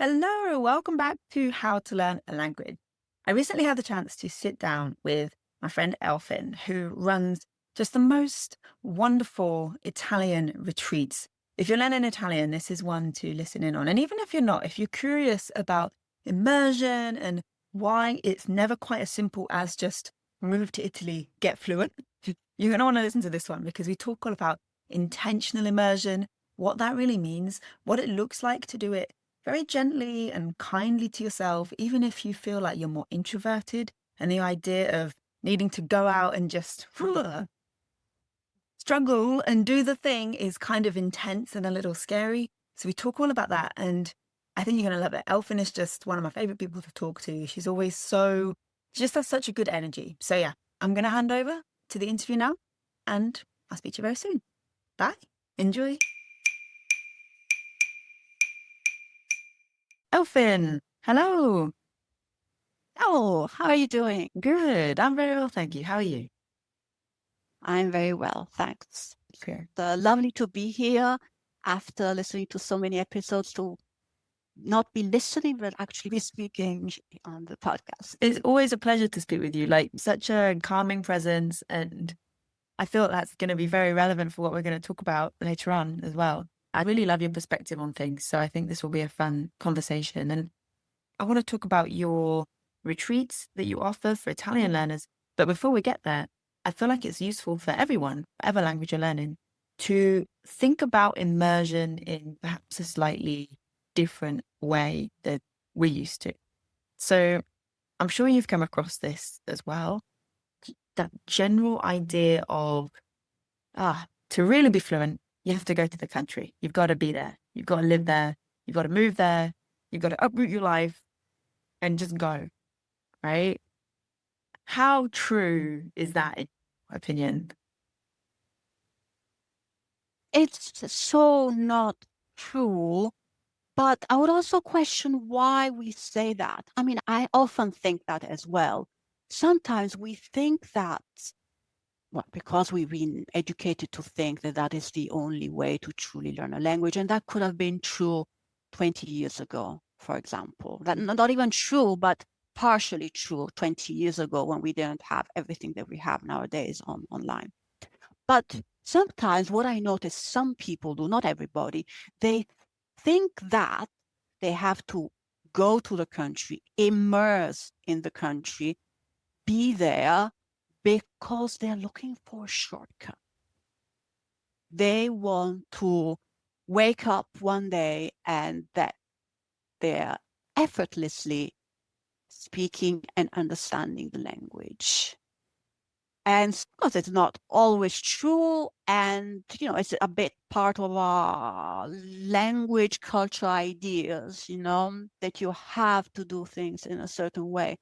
Hello, welcome back to How to Learn a Language. I recently had the chance to sit down with my friend Elfin, who runs just the most wonderful Italian retreats. If you're learning Italian, this is one to listen in on. And even if you're not, if you're curious about immersion and why it's never quite as simple as just move to Italy, get fluent, you're going to want to listen to this one because we talk all about intentional immersion, what that really means, what it looks like to do it very gently and kindly to yourself, even if you feel like you're more introverted, and the idea of needing to go out and just struggle and do the thing is kind of intense and a little scary. So we talk all about that. And I think you're going to love it. Elfin is just one of my favorite people to talk to. She's always she just has such a good energy. So yeah, I'm going to hand over to the interview now, and I'll speak to you very soon. Bye. Enjoy. Elfin, hello. Oh, how are you doing? Good. I'm very well, thank you. How are you? I'm very well, thanks. Good. Lovely to be here after listening to so many episodes to not be listening, but actually be speaking on the podcast. It's always a pleasure to speak with you, like such a calming presence. And I feel that's going to be very relevant for what we're going to talk about later on as well. I really love your perspective on things. So I think this will be a fun conversation. And I want to talk about your retreats that you offer for Italian learners. But before we get there, I feel like it's useful for everyone, whatever language you're learning, to think about immersion in perhaps a slightly different way that we're used to. So I'm sure you've come across this as well. That general idea of, to really be fluent, you have to go to the country. You've got to be there. You've got to live there. You've got to move there. You've got to uproot your life and just go, right? How true is that in your opinion? It's so not true, but I would also question why we say that. I mean, I often think that as well. Sometimes we think that, well, because we've been educated to think that that is the only way to truly learn a language, and that could have been true 20 years ago, for example. That not even true, but partially true 20 years ago when we didn't have everything that we have nowadays online. But sometimes what I notice some people do, not everybody, they think that they have to go to the country, immerse in the country, be there because they're looking for a shortcut. They want to wake up one day and that they're effortlessly speaking and understanding the language. And of course, it's not always true. And, it's a bit part of our language culture ideas, that you have to do things in a certain way.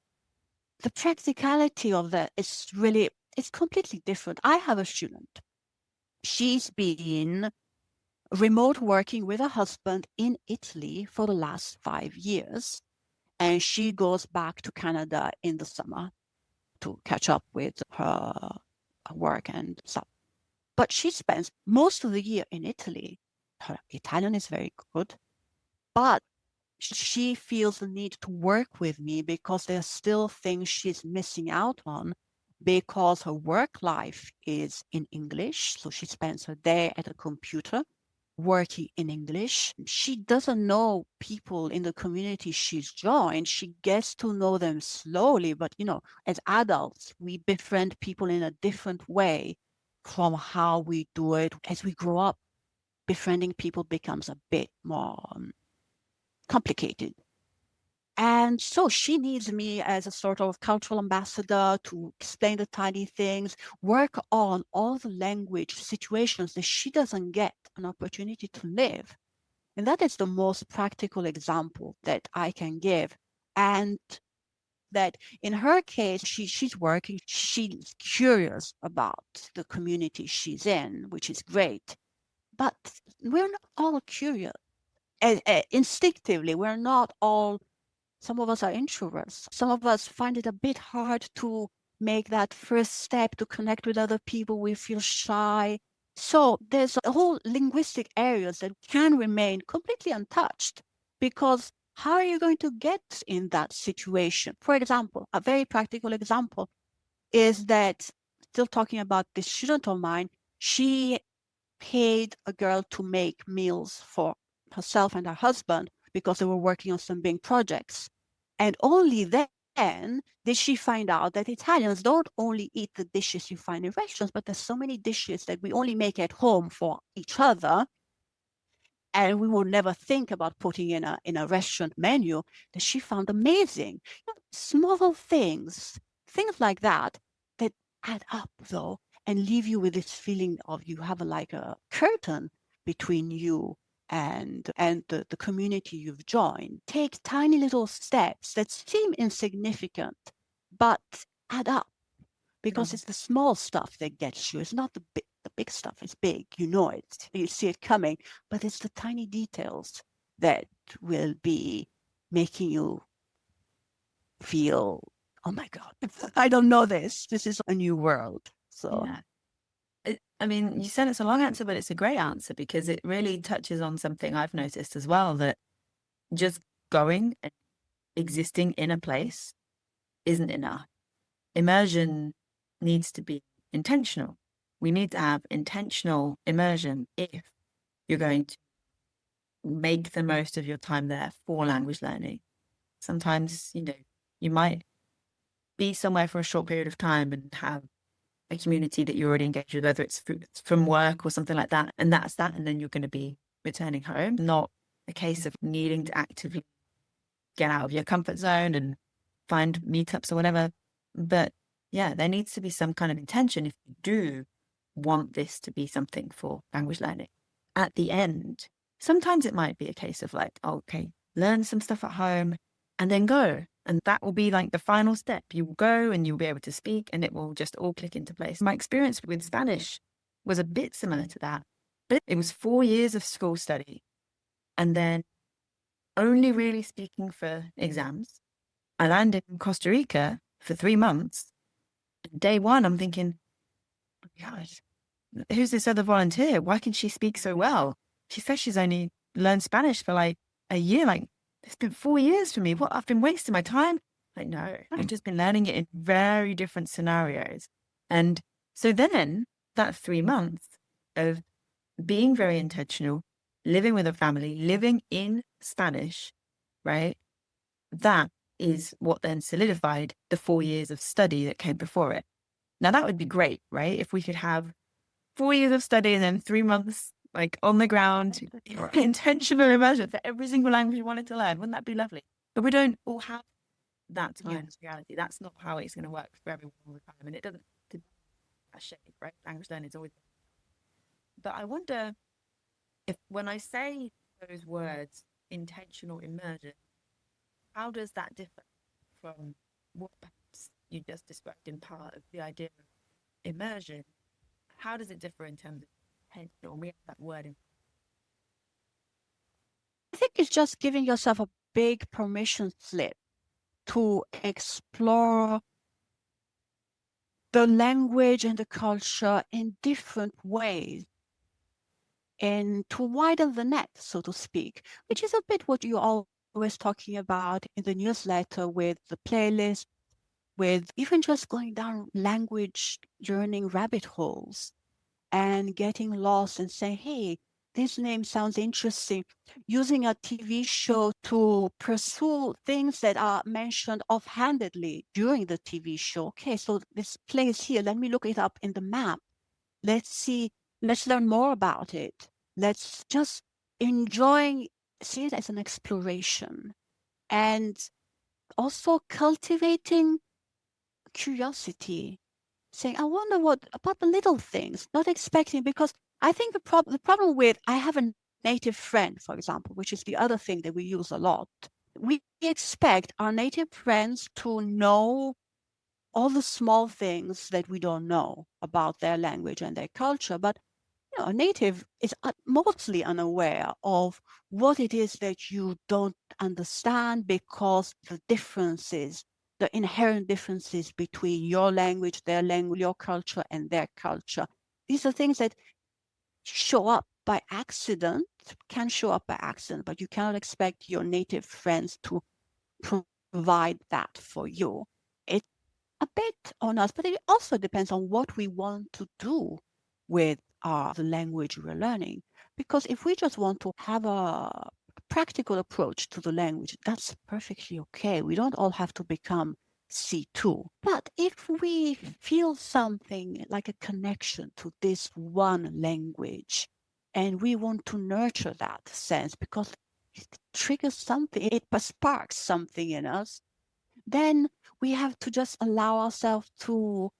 The practicality of that is really, it's completely different. I have a student. She's been remote working with her husband in Italy for the last 5 years. And she goes back to Canada in the summer to catch up with her work and stuff. But she spends most of the year in Italy. Her Italian is very good, but she feels the need to work with me because there are still things she's missing out on because her work life is in English. So she spends her day at a computer working in English. She doesn't know people in the community she's joined. She gets to know them slowly, but as adults, we befriend people in a different way from how we do it. As we grow up, befriending people becomes a bit more complicated. And so she needs me as a sort of cultural ambassador to explain the tiny things, work on all the language situations that she doesn't get an opportunity to live. And that is the most practical example that I can give. And that in her case, she's working, she's curious about the community she's in, which is great. But we're not all curious. Instinctively, we're not all. Some of us are introverts. Some of us find it a bit hard to make that first step to connect with other people. We feel shy. So there's a whole linguistic areas that can remain completely untouched because how are you going to get in that situation? For example, a very practical example is that, still talking about this student of mine, she paid a girl to make meals for herself and her husband because they were working on some big projects. And only then did she find out that Italians don't only eat the dishes you find in restaurants, but there's so many dishes that we only make at home for each other, and we would never think about putting in a restaurant menu, that she found amazing. Small things like that, that add up though, and leave you with this feeling of you have like a curtain between you and the community you've joined. Take tiny little steps that seem insignificant, but add up, because it's the small stuff that gets you. It's not the big stuff is big, you know it, you see it coming, but it's the tiny details that will be making you feel, oh my God, I don't know this. This is a new world. So Yeah. I mean, you said it's a long answer, but it's a great answer because it really touches on something I've noticed as well, that just going and existing in a place isn't enough. Immersion needs to be intentional. We need to have intentional immersion if you're going to make the most of your time there for language learning. Sometimes, you might be somewhere for a short period of time and have a community that you're already engaged with, whether it's from work or something like that. And that's that. And then you're going to be returning home, not a case of needing to actively get out of your comfort zone and find meetups or whatever. But yeah, there needs to be some kind of intention if you do want this to be something for language learning. At the end, sometimes it might be a case of like, okay, learn some stuff at home and then go. And that will be like the final step. You will go and you'll be able to speak and it will just all click into place. My experience with Spanish was a bit similar to that, but it was 4 years of school study and then only really speaking for exams. I landed in Costa Rica for 3 months. Day one, I'm thinking, oh my gosh, who's this other volunteer? Why can she speak so well? She says she's only learned Spanish for like a year. Like, it's been 4 years for me. What? I've been wasting my time. Like, no, I've just been learning it in very different scenarios. And so then that 3 months of being very intentional, living with a family, living in Spanish, right? That is what then solidified the 4 years of study that came before it. Now, that would be great, right? If we could have 4 years of study and then 3 months like on the ground, intentional immersion for every single language you wanted to learn. Wouldn't that be lovely? But we don't all have that time in reality. That's not how it's going to work for everyone all the time. And it doesn't to a shape, right? Language learning is always. But I wonder if when I say those words, intentional immersion, how does that differ from what perhaps you just described in part of the idea of immersion? How does it differ in terms of intentional? We have that word in. I think it's just giving yourself a big permission slip to explore the language and the culture in different ways, and to widen the net, so to speak, which is a bit what you're always talking about in the newsletter with the playlist, with even just going down language learning rabbit holes and getting lost and saying, hey, this name sounds interesting. Using a TV show to pursue things that are mentioned offhandedly during the TV show. Okay, so this place here, let me look it up in the map. Let's see, let's learn more about it. Let's just see it as an exploration. And also cultivating curiosity, saying, I wonder what about the little things, not expecting, because I think the problem with, I have a native friend, for example, which is the other thing that we use a lot. We expect our native friends to know all the small things that we don't know about their language and their culture, but a native is mostly unaware of what it is that you don't understand, because the inherent differences between your language, their language, your culture, and their culture. These are things that show up by accident, can show up by accident, but you cannot expect your native friends to provide that for you. It's a bit on us, but it also depends on what we want to do with the language we're learning. Because if we just want to have a practical approach to the language, that's perfectly okay. We don't all have to become C2. But if we feel something like a connection to this one language, and we want to nurture that sense because it triggers something, it sparks something in us, then we have to just allow ourselves to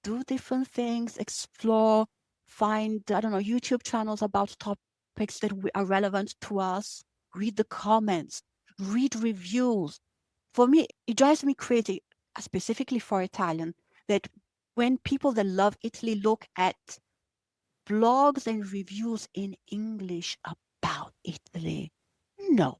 do different things, explore, find, I don't know, YouTube channels about topics that are relevant to us, read the comments, read reviews. For me, it drives me crazy, specifically for Italian, that when people that love Italy look at blogs and reviews in English about Italy. No.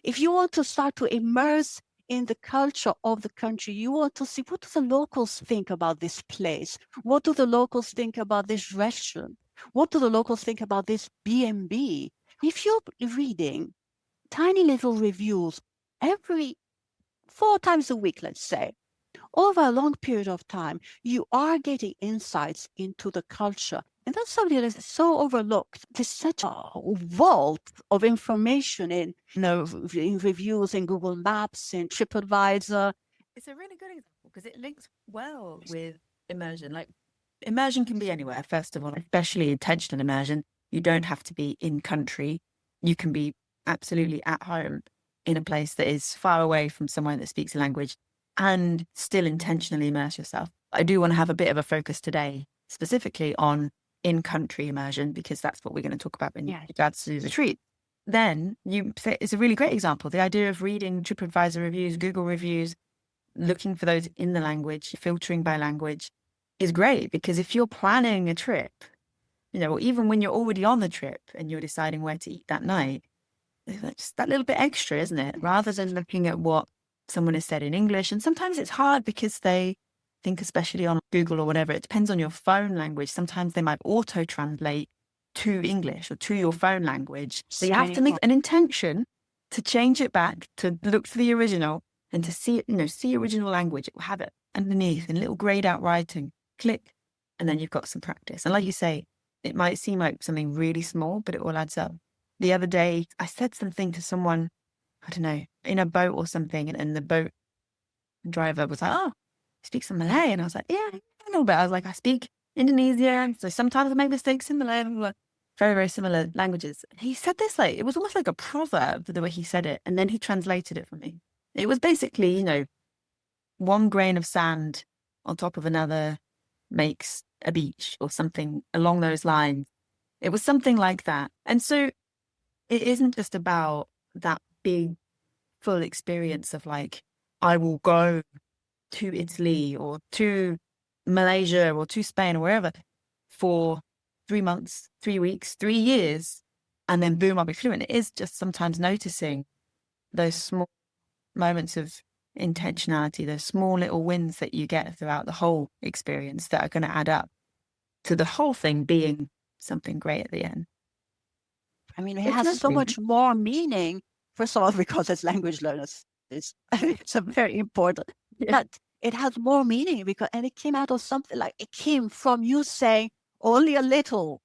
If you want to start to immerse in the culture of the country, you want to see what do the locals think about this place? What do the locals think about this restaurant? What do the locals think about this B&B? If you're reading tiny little reviews every 4 times a week, let's say, over a long period of time, you are getting insights into the culture. And that's something that is so overlooked. There's such a vault of information in reviews, in Google Maps, in TripAdvisor. It's a really good example because it links well with immersion. Like immersion can be anywhere, first of all, especially intentional immersion. You don't have to be in country. You can be absolutely at home in a place that is far away from someone that speaks a language and still intentionally immerse yourself. I do want to have a bit of a focus today, specifically on in-country immersion, because that's what we're going to talk about in regards to the retreat. Then you say it's a really great example. The idea of reading TripAdvisor reviews, Google reviews, looking for those in the language, filtering by language is great, because if you're planning a trip, you know, or even when you're already on the trip and you're deciding where to eat that night, it's just that little bit extra, isn't it? Rather than looking at what someone has said in English. And sometimes it's hard because they think, especially on Google or whatever, it depends on your phone language. Sometimes they might auto translate to English or to your phone language. So you have to make an intention to change it back, to look for the original and to see it, you know, see original language. It will have it underneath in little grayed out writing. Click, and then you've got some practice. And like you say, it might seem like something really small, but it all adds up. The other day, I said something to someone, I don't know, in a boat or something, and the boat driver was like, "Oh, you speak some Malay?" And I was like, "Yeah, a little bit." I was like, "I speak Indonesian, so sometimes I make mistakes in Malay." Very, very similar languages. He said this like, it was almost like a proverb, the way he said it, and then he translated it for me. It was basically, you know, one grain of sand on top of another makes a beach or something along those lines. It was something like that. And so it isn't just about that big, full experience of like, I will go to Italy or to Malaysia or to Spain or wherever for 3 months, 3 weeks, 3 years, and then boom, I'll be fluent. It is just sometimes noticing those small moments of intentionality, those small little wins that you get throughout the whole experience that are going to add up to the whole thing being something great at the end. I mean, it has so much more meaning, first of all, because as language learners, it's a very important, but it has more meaning because, and it came out of something like, it came from you saying only a little.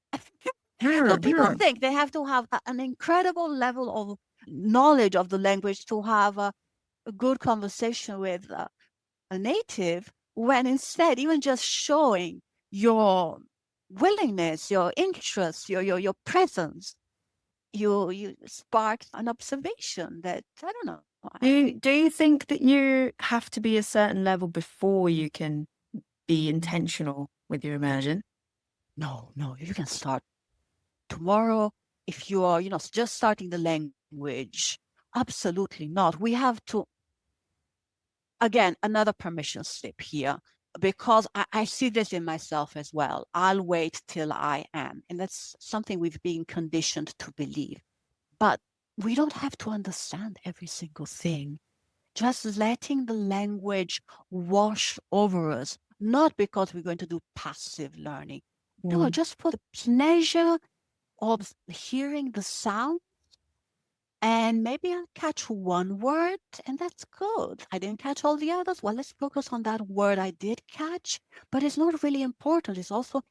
So people think they have to have an incredible level of knowledge of the language to have a good conversation with a native, when instead, even just showing your willingness, your interest, your presence, you sparked an observation that, I don't know. Do you think that you have to be a certain level before you can be intentional with your immersion? No, you can start tomorrow if you are, just starting the language. Absolutely not. We have to, again, another permission slip here, because I see this in myself as well. I'll wait till I am. And that's something we've been conditioned to believe. But we don't have to understand every single thing. Just letting the language wash over us, not because we're going to do passive learning. No, just for the pleasure of hearing the sound, and maybe I'll catch one word, and that's good. I didn't catch all the others. Well, let's focus on that word I did catch, but it's not really important. It's also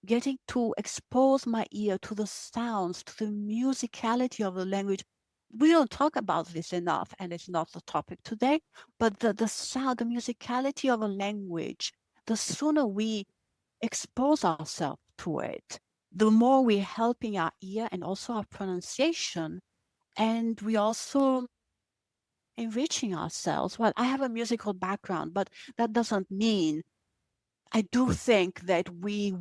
getting to expose my ear to the sounds, to the musicality of the language. We don't talk about this enough, and it's not the topic today, but the sound, the musicality of a language, the sooner we expose ourselves to it, the more we're helping our ear and also our pronunciation. And we also enriching ourselves. Well, I have a musical background, but that doesn't mean I do think that we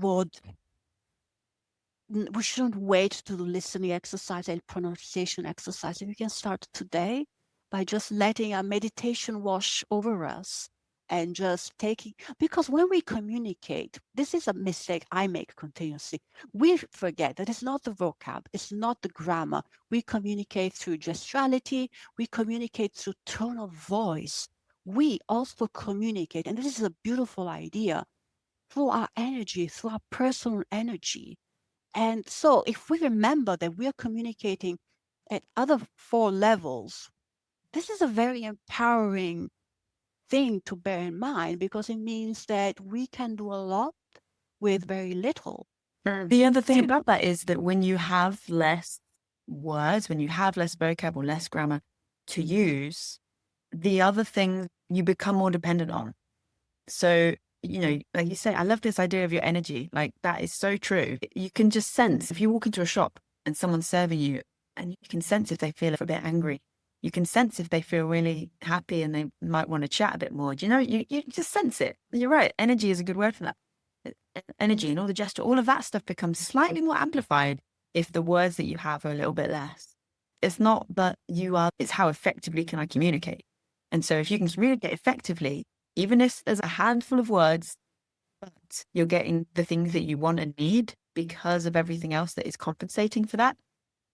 shouldn't wait to do listening exercise and pronunciation exercise. If we can start today by just letting our meditation wash over us and just taking, because when we communicate, this is a mistake I make continuously. We forget that it's not the vocab, it's not the grammar. We communicate through gestuality, we communicate through tone of voice. We also communicate, and this is a beautiful idea, through our energy, through our personal energy. And so if we remember that we are communicating at other four levels, this is a very empowering thing to bear in mind, because it means that we can do a lot with very little. The other thing about that is that when you have less words, when you have less vocab or less grammar to use, the other thing you become more dependent on. So, like you say, I love this idea of your energy. Like, that is so true. You can just sense if you walk into a shop and someone's serving you, and you can sense if they feel a bit angry. You can sense if they feel really happy and they might want to chat a bit more. Do you know, you just sense it. You're right. Energy is a good word for that. Energy and all the gesture, all of that stuff becomes slightly more amplified if the words that you have are a little bit less. It's not that it's how effectively can I communicate. And so if you can communicate effectively, even if there's a handful of words, but you're getting the things that you want and need because of everything else that is compensating for that,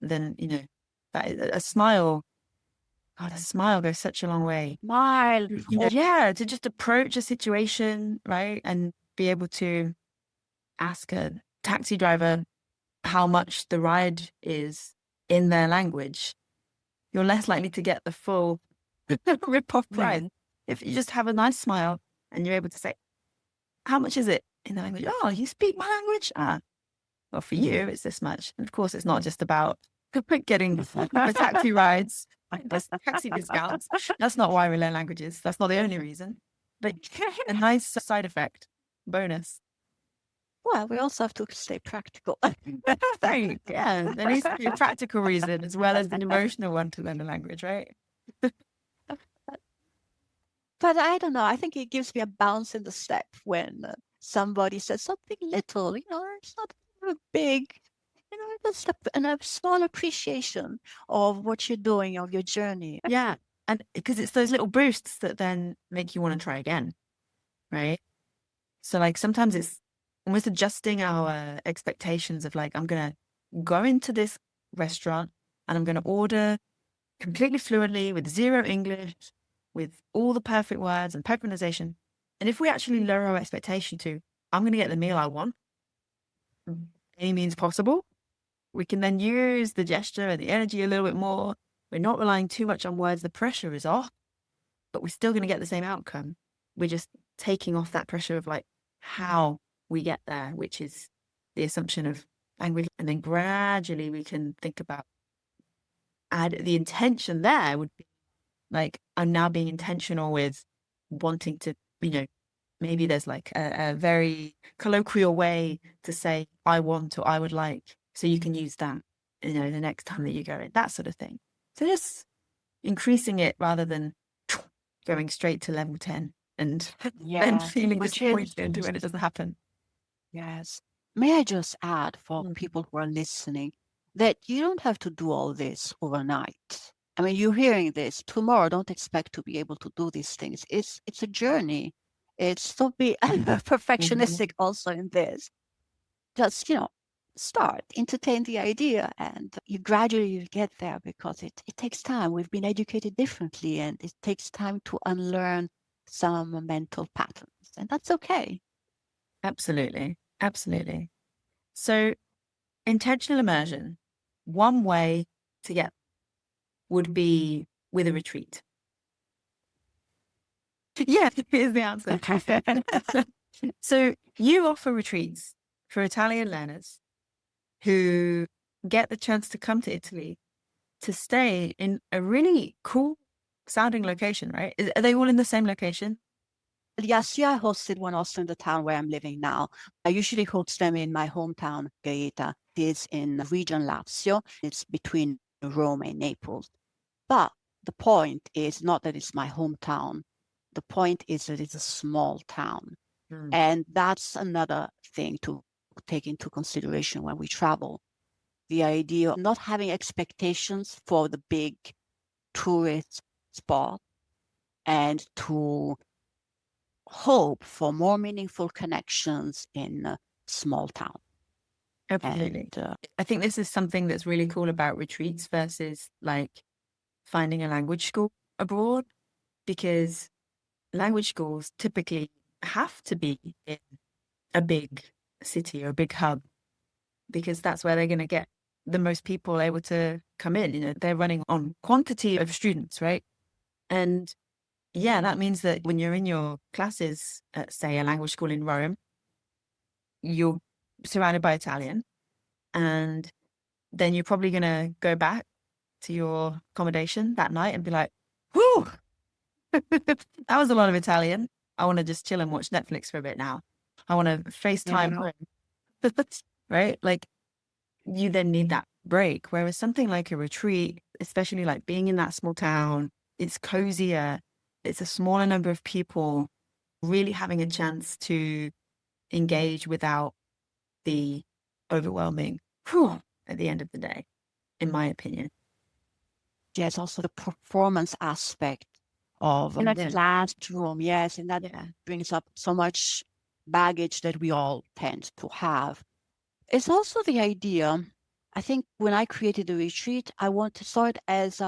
then, that a smile, God, a smile goes such a long way. Smile. Yeah, to just approach a situation, right? And be able to ask a taxi driver how much the ride is in their language. You're less likely to get the full rip-off price. If you just have a nice smile and you're able to say, how much is it in the language? Oh, you speak my language? Well, for you, it's this much. And of course, it's not just about getting the taxi rides, there's taxi discounts. That's not why we learn languages. That's not the only reason. But a nice side effect, bonus. Well, we also have to stay practical. Yeah, there needs to be a practical reason as well as an emotional one to learn the language, right? But I don't know. I think it gives me a bounce in the step when somebody says something little. It's not big. Just a small appreciation of what you're doing, of your journey. Yeah, and because it's those little boosts that then make you want to try again, right? So like sometimes it's almost adjusting our expectations of like, I'm going to go into this restaurant and I'm going to order completely fluently with zero English, with all the perfect words and perfect pronunciation. And if we actually lower our expectation to, I'm going to get the meal I want, any means possible, we can then use the gesture and the energy a little bit more. We're not relying too much on words. The pressure is off, but we're still going to get the same outcome. We're just taking off that pressure of like how we get there, which is the assumption of language. And then gradually we can think about the intention there would be like, I'm now being intentional with wanting to, maybe there's like a very colloquial way to say I want or I would like. So you can use that, the next time that you go in, that sort of thing. So just increasing it rather than going straight to level 10 and then feeling disappointed when it doesn't happen. Yes. May I just add for people who are listening that you don't have to do all this overnight. I mean, you're hearing this tomorrow. Don't expect to be able to do these things. It's a journey. It's don't be perfectionistic also in this. Just start, entertain the idea, and you gradually get there, because it takes time. We've been educated differently, and it takes time to unlearn some mental patterns, and that's okay. Absolutely. So intentional immersion, one way to get would be with a retreat. Yeah, here's the answer. So you offer retreats for Italian learners who get the chance to come to Italy to stay in a really cool sounding location, right? Are they all in the same location? Yes, yeah, I hosted one also in the town where I'm living now. I usually host them in my hometown, Gaeta. It's in region Lazio. It's between Rome and Naples. But the point is not that it's my hometown. The point is that it's a small town. Mm. And that's another thing to take into consideration when we travel. The idea of not having expectations for the big tourist spot and to hope for more meaningful connections in a small town. Absolutely. And I think this is something that's really cool about retreats versus like finding a language school abroad, because language schools typically have to be in a big city or a big hub, because that's where they're going to get the most people able to come in. You know, they're running on quantity of students, right? And yeah, that means that when you're in your classes at, say, a language school in Rome, you're surrounded by Italian, and then you're probably going to go back to your accommodation that night and be like, whew, that was a lot of Italian. I want to just chill and watch Netflix for a bit now. I want to FaceTime home. Right? Like, you then need that break. Whereas something like a retreat, especially like being in that small town, it's cozier, it's a smaller number of people, really having a chance to engage without the overwhelming whew at the end of the day, in my opinion. there's also the performance aspect of in a classroom, yes, and that brings up so much baggage that we all tend to have. It's also the idea, I think when I created the retreat, I want to saw it as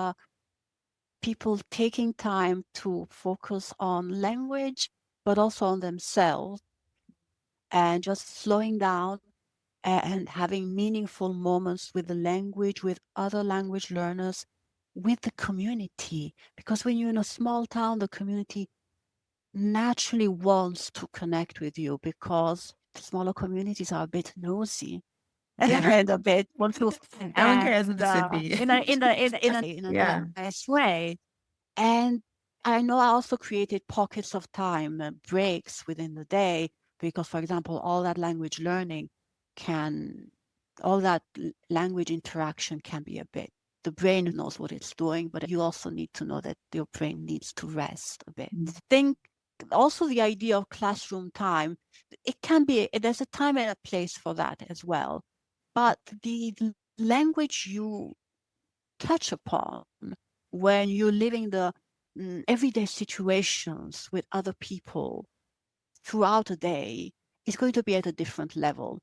people taking time to focus on language, but also on themselves, and just slowing down and having meaningful moments with the language, with other language learners, with the community. Because when you're in a small town, the community naturally wants to connect with you because the smaller communities are a bit nosy and a bit want to Everyone cares in the city. in a nice way. And I know I also created pockets of time, breaks within the day, because, for example, all that language learning all that language interaction can be a bit, the brain knows what it's doing, but you also need to know that your brain needs to rest a bit. Think also the idea of classroom time, it can be, there's a time and a place for that as well. But the language you touch upon when you're living the everyday situations with other people throughout a day is going to be at a different level.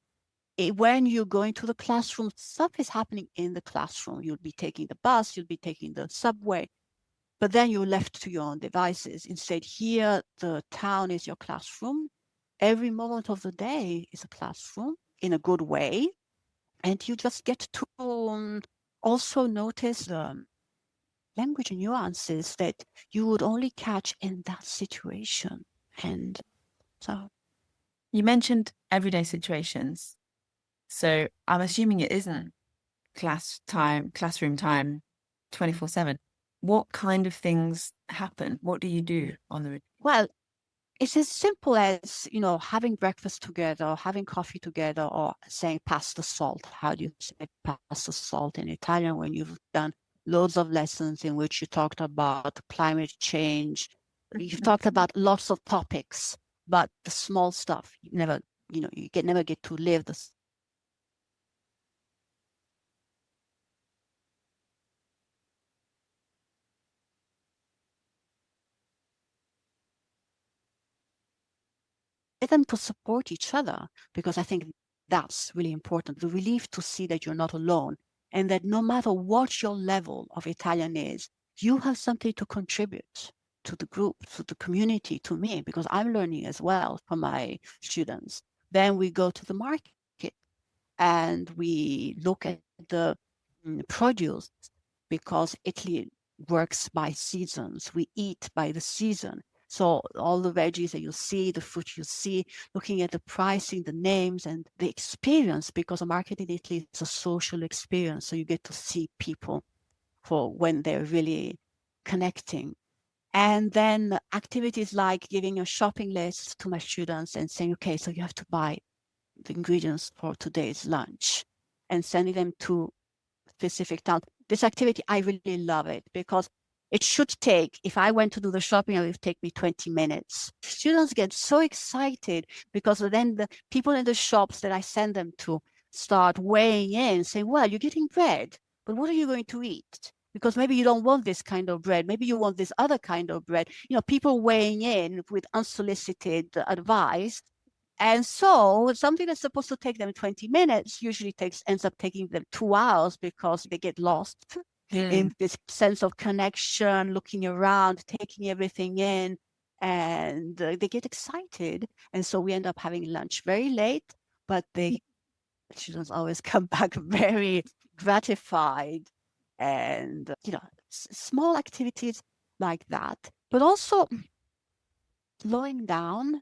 When you're going to the classroom, stuff is happening in the classroom. You'll be taking the bus, you'll be taking the subway, but then you're left to your own devices. Instead, here, the town is your classroom. Every moment of the day is a classroom in a good way. And you just get to also notice the language nuances that you would only catch in that situation. And so You mentioned everyday situations. So I'm assuming it isn't classroom time 24/7. What kind of things happen? What do you do on the well, it's as simple as, having breakfast together, having coffee together, or saying pass the salt. How do you say pass the salt in Italian when you've done loads of lessons in which you talked about climate change? You've talked about lots of topics, but the small stuff, you never, never get to live the them to support each other, because I think that's really important. The relief to see that you're not alone, and that no matter what your level of Italian is, you have something to contribute to the group, to the community, to me, because I'm learning as well from my students. Then we go to the market and we look at the produce, because Italy works by seasons. We eat by the season. So all the veggies that you see, the fruit you see, looking at the pricing, the names, and the experience, because a market in Italy is a social experience. So you get to see people for when they're really connecting. And then activities like giving a shopping list to my students and saying, okay, so you have to buy the ingredients for today's lunch, and sending them to specific town. This activity, I really love it, because it should take, if I went to do the shopping, it would take me 20 minutes. Students get so excited, because then the people in the shops that I send them to start weighing in, saying, well, you're getting bread, but what are you going to eat? Because maybe you don't want this kind of bread. Maybe you want this other kind of bread. People weighing in with unsolicited advice. And so something that's supposed to take them 20 minutes usually ends up taking them 2 hours, because they get lost in this sense of connection, looking around, taking everything in, and they get excited. And so we end up having lunch very late, but the students always come back very gratified. And, small activities like that, but also slowing down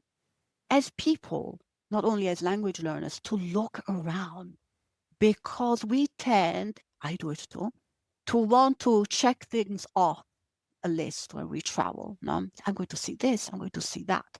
as people, not only as language learners, to look around, because we tend, I do it too, to want to check things off a list when we travel. No, I'm going to see this, I'm going to see that.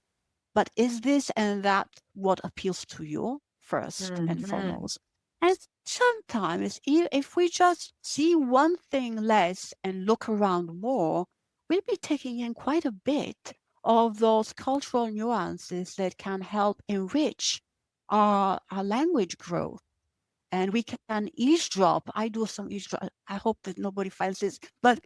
But is this and that what appeals to you first and foremost? And sometimes, if we just see one thing less and look around more, we'll be taking in quite a bit of those cultural nuances that can help enrich our language growth. And we can eavesdrop. I do some eavesdrop. I hope that nobody finds this, but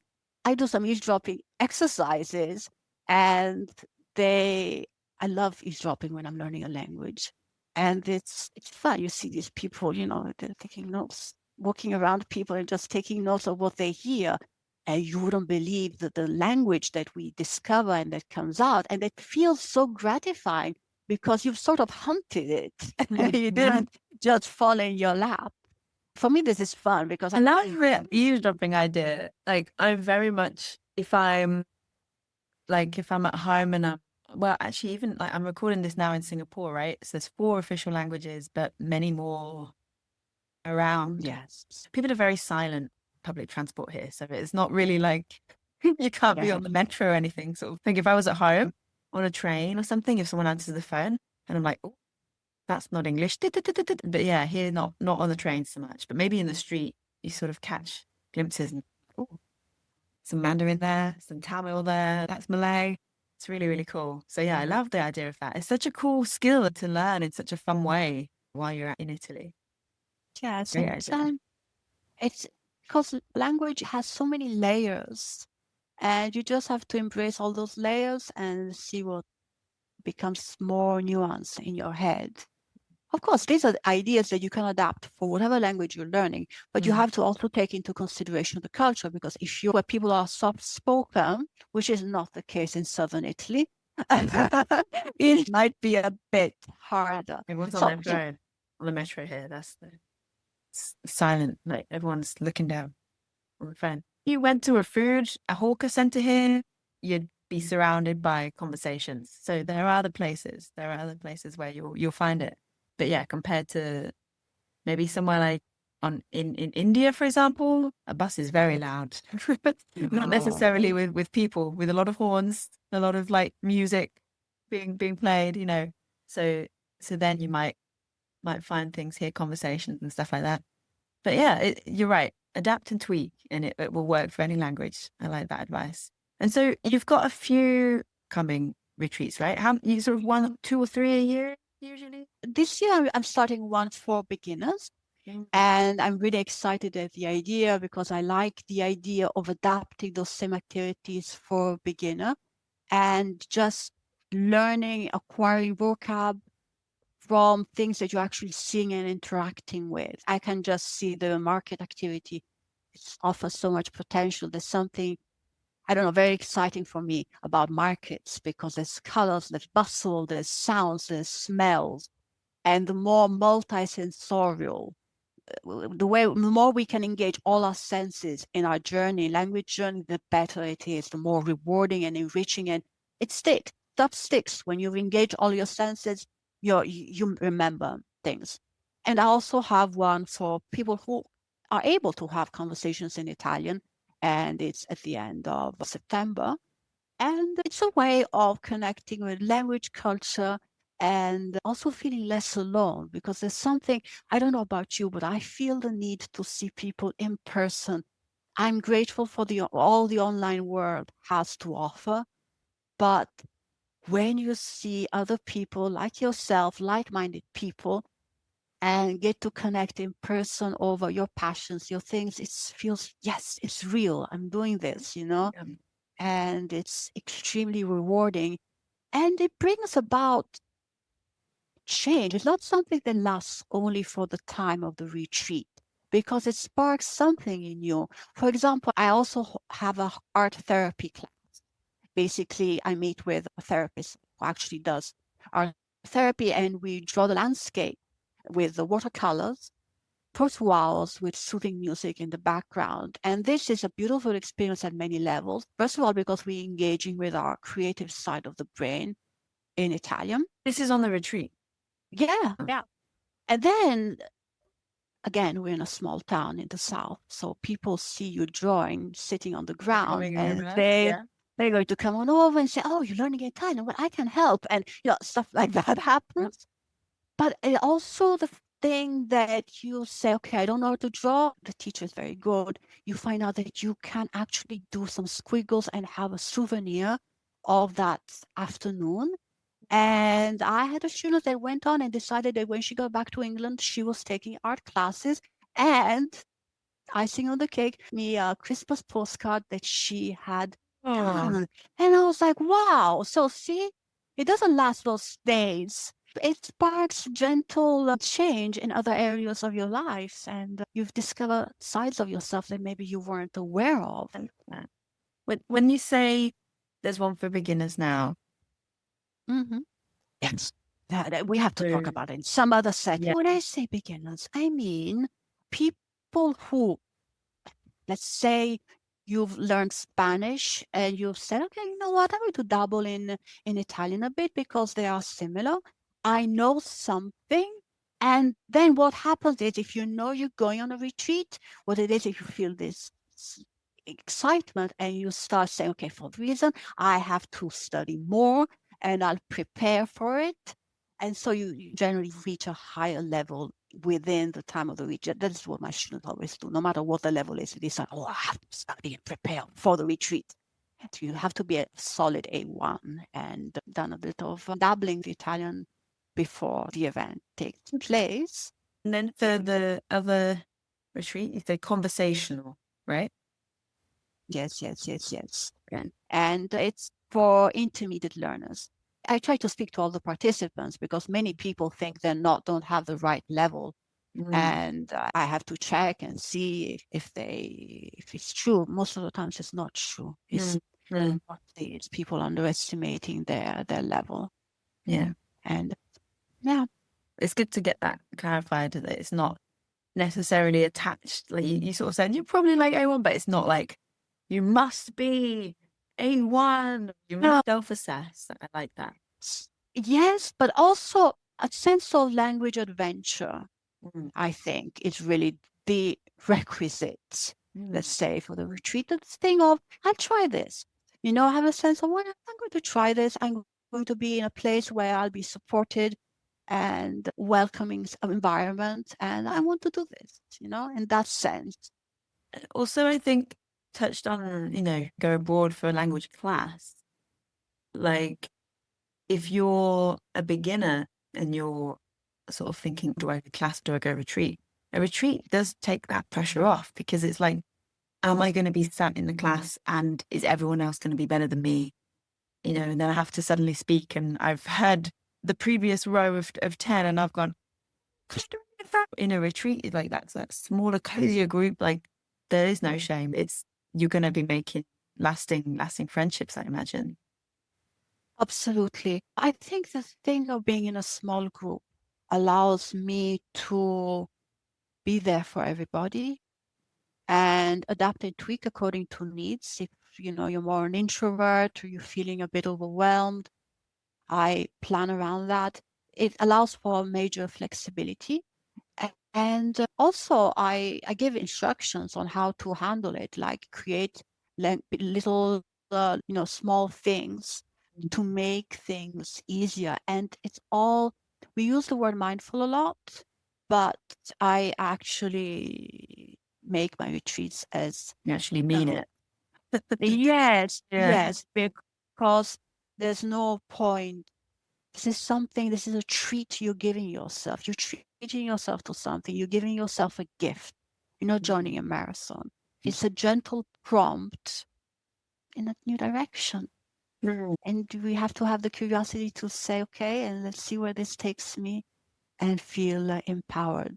I do some eavesdropping exercises, and I love eavesdropping when I'm learning a language. And it's fun. You see these people, they're taking notes, walking around people and just taking notes of what they hear. And you wouldn't believe that the language that we discover and that comes out, and it feels so gratifying, because you've sort of hunted it. You didn't just fall in your lap. For me, this is fun, because I love the eavesdropping idea. Like, I'm very much, if I'm at home and actually, even like I'm recording this now in Singapore, right? So there's 4 official languages, but many more around. Yes. People are very silent public transport here. So it's not really like you can't be on the metro or anything. Sort of think if I was at home on a train or something, if someone answers the phone and I'm like, oh, that's not English. But yeah, here not on the train so much. But maybe in the street, you sort of catch glimpses and some Mandarin there, some Tamil there, that's Malay. It's really, really cool. So yeah, I love the idea of that. It's such a cool skill to learn in such a fun way while you're in Italy. Yes, Great idea. it's because language has so many layers, and you just have to embrace all those layers and see what becomes more nuanced in your head. Of course, these are the ideas that you can adapt for whatever language you're learning, but you have to also take into consideration the culture, because if you're where people are soft-spoken, which is not the case in southern Italy, it might be a bit harder. Everyone's on their phone on the metro here. That's the silent, like everyone's looking down on the phone. You went to a hawker center here, you'd be surrounded by conversations. So there are other places. There are other places where you'll find it. But yeah, compared to maybe somewhere like in India, for example, a bus is very loud. Not necessarily with people, with a lot of horns, a lot of like music being played, So then you might find things, hear conversations and stuff like that. But yeah, you're right. Adapt and tweak, and it will work for any language. I like that advice. And so you've got a few coming retreats, right? How you sort of 1, 2, or 3 a year usually? This year, I'm starting one for beginners. And I'm really excited at the idea, because I like the idea of adapting those same activities for beginner and just learning, acquiring vocab from things that you're actually seeing and interacting with. I can just see the market activity offers so much potential. There's something, I don't know, very exciting for me about markets, because there's colors, there's bustle, there's sounds, there's smells, and the more multisensorial the more we can engage all our senses in our journey, language journey, the better it is, the more rewarding and enriching, and it sticks. Stuff sticks when you engage all your senses. You remember things. And I also have one for people who are able to have conversations in Italian, and it's at the end of September. And it's a way of connecting with language, culture, and also feeling less alone, because there's something, I don't know about you, but I feel the need to see people in person. I'm grateful for all the online world has to offer, but when you see other people like yourself, like-minded people, and get to connect in person over your passions, your things, it feels, yes, it's real. I'm doing this, Yeah. and it's extremely rewarding. And it brings about change. It's not something that lasts only for the time of the retreat, because it sparks something in you. For example, I also have a art therapy class. Basically, I meet with a therapist who actually does art therapy, and we draw the landscape with the watercolors for 2 hours with soothing music in the background. And this is a beautiful experience at many levels. First of all, because we're engaging with our creative side of the brain in Italian. This is on the retreat. Yeah, Oh, yeah. And then again, we're in a small town in the south, so people see you drawing sitting on the they're ground, coming and over. Yeah. they're going to come on over and say, "Oh, you're learning Italian? Well, I can help," and stuff like that happens. But also the thing that you say, "Okay, I don't know how to draw." The teacher is very good. You find out that you can actually do some squiggles and have a souvenir of that afternoon. And I had a student that went on and decided that when she got back to England, she was taking art classes. And icing on the cake, me a Christmas postcard that she had Oh, done. And I was like, wow. So see, it doesn't last those days. It sparks gentle change in other areas of your life. And you've discovered sides of yourself that maybe you weren't aware of. when you say there's one for beginners now, Mhm. Yes. We have to talk so about it in some other setting. yeah, When I say beginners, I mean people who, let's say, you've learned Spanish and you've said, okay, you know what, I'm going to dabble in Italian a bit because they are similar. I know something. And then what happens is, if you know you're going on a retreat, what it is, if you feel this excitement and you start saying, okay, for the reason I have to study more and I'll prepare for it. And so you generally reach a higher level within the time of the retreat. That's what my students always do. No matter what the level is, they decide, oh, I have to study and prepare for the retreat. So you have to be a solid A1 and done a bit of dabbling the Italian before the event takes place. and then for the other retreat, you say conversational, right? Yes, yes, yes, yes. Okay. And it's for intermediate learners. I try to speak to all the participants because many people think don't have the right level, Mm, and I have to check and see if it's true. Most of the times it's not true. mm, It's mm. mostly it's people underestimating their level. Yeah, And yeah, it's good to get that clarified that it's not necessarily attached. Like you sort of said, you're probably like A1, but it's not like you must be A1. You no, must self-assess. I like that. yes, but also a sense of language adventure, Mm, I think, is really the requisite, mm, let's say, for the retreat. This thing of, I'll try this. Have a sense of, well, I'm going to try this. I'm going to be in a place where I'll be supported and welcoming environment. And I want to do this, in that sense. Also, I think touched on, go abroad for a language class. Like if you're a beginner and you're sort of thinking, do I go class, do I go retreat? A retreat does take that pressure off because it's like, am I going to be sat in the class and is everyone else going to be better than me? And then I have to suddenly speak and I've heard the previous row of 10 and I've gone, in a retreat, like that's that smaller, cozier group, like there is no shame. You're going to be making lasting friendships, I imagine. Absolutely. I think the thing of being in a small group allows me to be there for everybody and adapt and tweak according to needs. If you're more an introvert or you're feeling a bit overwhelmed, I plan around that. It allows for major flexibility. And also, I give instructions on how to handle it, like create little, small things to make things easier. And we use the word mindful a lot, but I actually make my retreats as You actually mean it. yes, Yeah. yes, because there's no point. This is a treat you're giving yourself. You're treating yourself to something. You're giving yourself a gift. You're not joining a marathon. It's a gentle prompt in a new direction. And we have to have the curiosity to say, okay, and let's see where this takes me and feel empowered.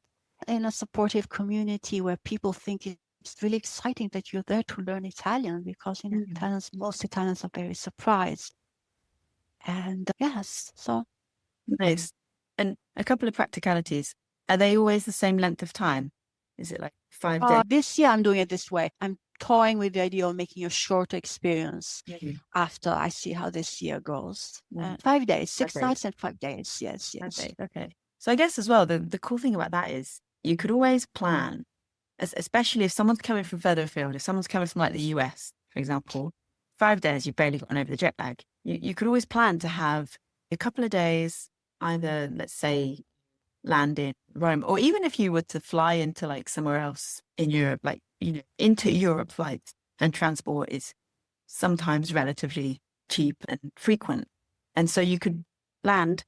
In a supportive community where people think it's really exciting that you're there to learn Italian because, most Italians are very surprised. And yes, so Nice. And a couple of practicalities. Are they always the same length of time? Is it like 5 days? this year I'm doing it this way. I'm toying with the idea of making a shorter experience after I see how this year goes. 5 days, 6 Okay. nights and 5 days. Yes, yes. Okay. So I guess as well, the cool thing about that is you could always plan, especially if someone's coming from further afield, if someone's coming from like the US, for example, 5 days, you've barely gotten over the jet lag. You could always plan to have a couple of days, either, let's say, land in Rome, or even if you were to fly into like somewhere else in Europe, like, into Europe, flights and transport is sometimes relatively cheap and frequent. And so you could land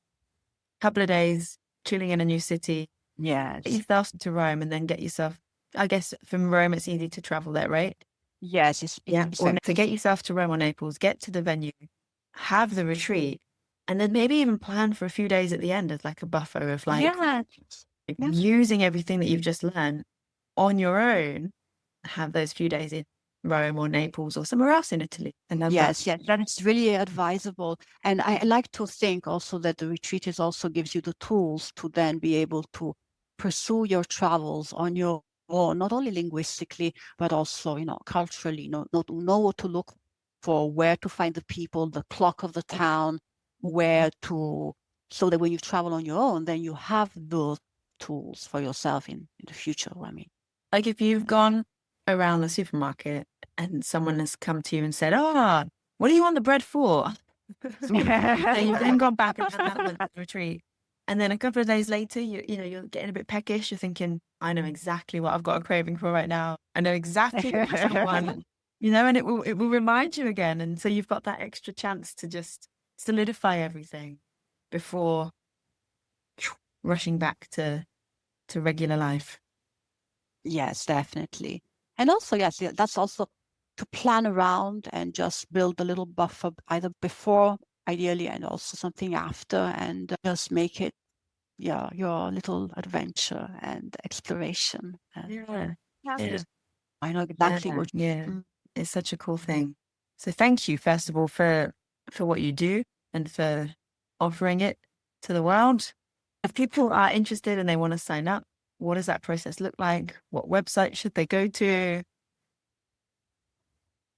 a couple of days chilling in a new city, Yes. get yourself to Rome, and then get yourself, I guess from Rome, it's easy to travel there, right? Yes, it's Or to get yourself to Rome or Naples, get to the venue, have the retreat, and then maybe even plan for a few days at the end as like a buffer of like using everything that you've just learned on your own. Have those few days in Rome or Naples or somewhere else in Italy. And then yes, that is really advisable. And I like to think also that the retreat also gives you the tools to then be able to pursue your travels on your own, not only linguistically, but also, culturally, know what to look for, where to find the people, the clock of the town, so that when you travel on your own, then you have those tools for yourself in the future. I mean, like if you've gone around the supermarket and someone has come to you and said, "Oh, what do you want the bread for?" So you've then gone back and had that lunch retreat. And then a couple of days later, you're getting a bit peckish. You're thinking, I know exactly what I've got a craving for right now. I know exactly what I want, and it will remind you again. And so you've got that extra chance to just solidify everything before rushing back to regular life. Yes, definitely. And also, yes, that's also to plan around and just build a little buffer either before, ideally, and also something after, and just make it, your little adventure and exploration. Yeah. I know exactly what. Yeah. It's such a cool thing. So thank you, first of all, for what you do and for offering it to the world. If people are interested and they want to sign up, what does that process look like? What website should they go to?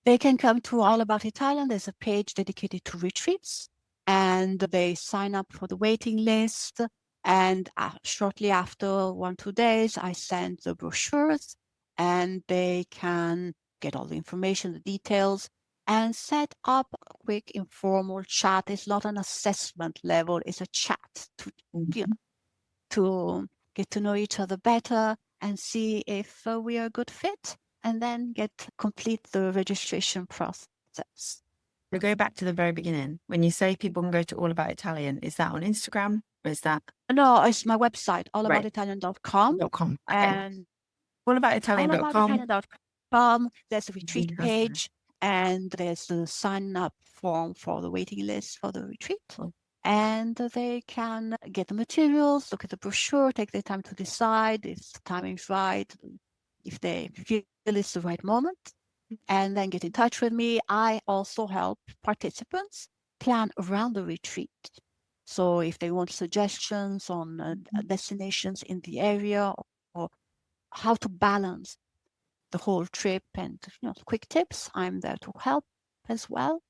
They can come to All About Italian. There's a page dedicated to retreats, and they sign up for the waiting list. And shortly after 1-2 days, I send the brochures, and they can get all the information, the details, and set up a quick informal chat. It's not an assessment level; it's a chat to get to know each other better and see if we are a good fit, and then complete the registration process. We go back to the very beginning. When you say people can go to All About Italian, is that on Instagram or is that? No, it's my website, allaboutitalian.com. .com. Okay. And allaboutitalian.com. allaboutitalian.com. There's a retreat page, and there's the sign up form for the waiting list for the retreat. And they can get the materials, look at the brochure, take their time to decide if the timing's right, if they feel it's the right moment, and then get in touch with me. I also help participants plan around the retreat. So if they want suggestions on destinations in the area, or how to balance the whole trip, and quick tips. I'm there to help as well.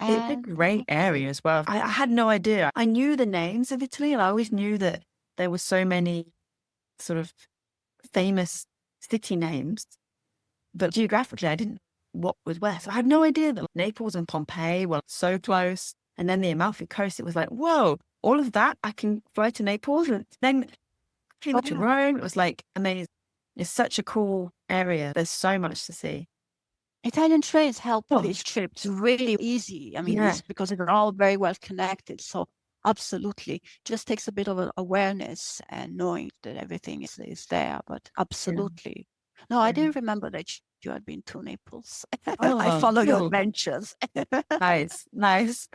It's a And great area as well. I had no idea. I knew the names of Italy, and I always knew that there were so many sort of famous city names, but geographically, I didn't know what was where. So I had no idea that Naples and Pompeii were so close. And then the Amalfi Coast, it was like, whoa, all of that, I can fly to Naples. And then came to Rome. It was like amazing. It's such a cool area. There's so much to see. Italian trains help Oh, these trips really easy. I mean, yeah. it's because they're all very well connected. So absolutely, just takes a bit of awareness and knowing that everything is there. But absolutely, no, I didn't remember that you had been to Naples. I Oh, follow your cool. adventures. Nice, nice.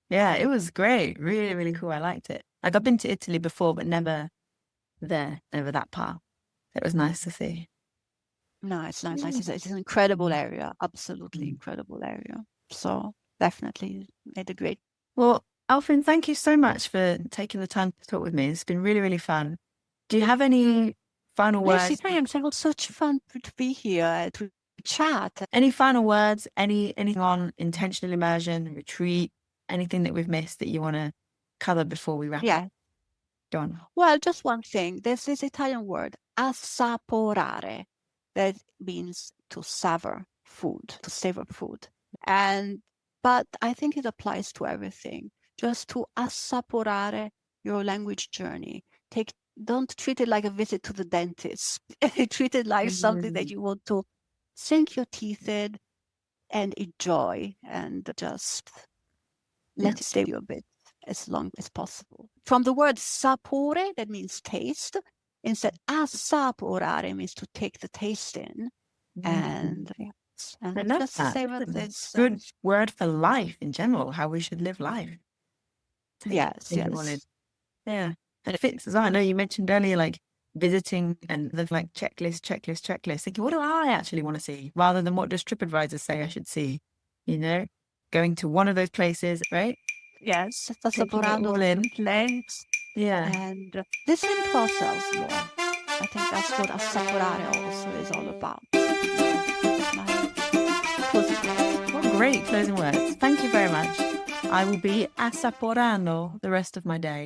Yeah, it was great. Really, really cool. I liked it. Like I've been to Italy before, but never there, never that part. It was nice to see. No, it's nice. Mm. It's an incredible area. Absolutely Mm. incredible area. So definitely made a great. Well, Elfin, thank you so much for taking the time to talk with me. It's been really, really fun. Do you have any final Yes, words? it was such fun to be here to chat. Any final words? Anything on intentional immersion, retreat, anything that we've missed that you want to cover before we wrap up? Yeah. Go on. Well, just one thing. There's this Italian word, assaporare, that means to savor food, to savor food. But I think it applies to everything. Just to assaporare your language journey. Don't treat it like a visit to the dentist. Treat it like something that you want to sink your teeth in and enjoy, and just let it stay with you a bit as long as possible. From the word sapore, that means taste, instead assaporare means to take the taste in. And yes, I and love just that. savor It's a this. good word for life in general, how we should live life. Yes, Take it all in. yes. Yeah. And it fits as well. I know you mentioned earlier, like visiting and the like checklist. Thinking, what do I actually want to see? Rather than what does TripAdvisor say I should see? You know, going to one of those places, right? Yes, Taking it assaporando all the in. place Yeah. and listening to ourselves more. I think that's what assaporare also is all about. What great closing words. Thank you very much. I will be assaporando the rest of my day,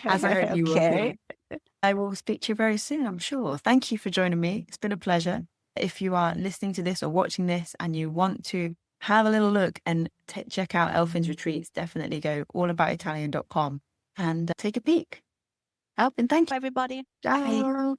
as I hope you will Okay. too. I will speak to you very soon, I'm sure. Thank you for joining me. It's been a pleasure. If you are listening to this or watching this and you want to have a little look and check out Elfin's retreats, definitely go allaboutitalian.com and take a peek. Elfin, thank you. Everybody. Ciao.